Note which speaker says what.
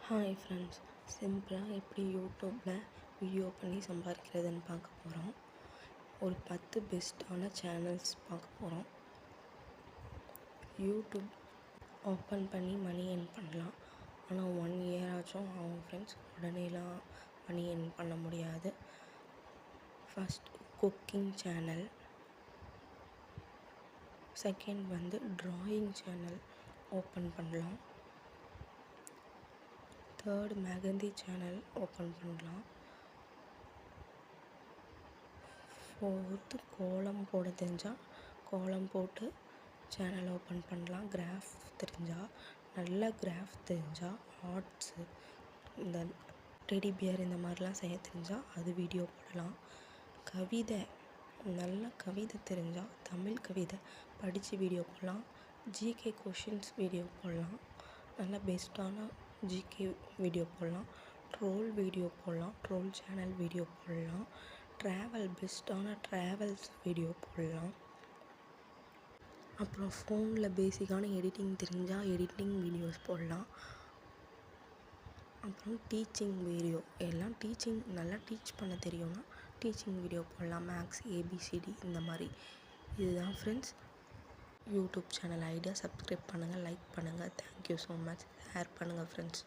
Speaker 1: Hi friends, சிம்பிளாக எப்படி யூடியூப்பில் வீடியோ பண்ணி சம்பாதிக்கிறதுன்னு பார்க்க போகிறோம். ஒரு 10 பெஸ்ட்டான சேனல்ஸ் பார்க்க போகிறோம். யூடியூப் ஓப்பன் பண்ணி மணி earn பண்ணலாம். ஆனால் 1 year ஆச்சும் ஆகும் ஃப்ரெண்ட்ஸ். உடனேலாம் மணி earn பண்ண முடியாது. First cooking channel, second drawing channel open பண்ணலாம். தேர்ட் மெஹந்தி சேனல் ஓப்பன் பண்ணலாம். ஃபோர்த்து கோலம் போட தெரிஞ்சால் கோலம் போட்டு சேனல் ஓப்பன் பண்ணலாம். கிராஃப் தெரிஞ்சால், நல்ல கிராஃப் தெரிஞ்சால், ஆர்ட்ஸு இந்த டெடி பியர் இந்த மாதிரிலாம் செய்ய தெரிஞ்சால் அது வீடியோ போடலாம். கவிதை, நல்ல கவிதை தெரிஞ்சால் தமிழ் கவிதை படித்து வீடியோ போடலாம். ஜிகே கொஷின்ஸ் வீடியோ போடலாம். நல்ல பெஸ்ட்டான ஜிகே வீடியோ போடலாம். ட்ரோல் வீடியோ போடலாம். ட்ரோல் சேனல் வீடியோ போடலாம். ட்ராவல், பெஸ்ட்டான ட்ராவல்ஸ் வீடியோ போடலாம். அப்புறம் ஃபோனில் பேசிக்கான எடிட்டிங் தெரிஞ்சால் எடிட்டிங் வீடியோஸ் போடலாம். அப்புறம் டீச்சிங் வீடியோ, எல்லாம் டீச்சிங் நல்லா டீச் பண்ண தெரியும்னா டீச்சிங் வீடியோ போடலாம். மேக்ஸ், ஏபிசிடி இந்த மாதிரி. இதுதான் friends YouTube channel idea. Subscribe பண்ணுங்கள், லைக் பண்ணுங்கள். Thank you so much. ஷேர் பண்ணுங்கள் ஃப்ரெண்ட்ஸ்.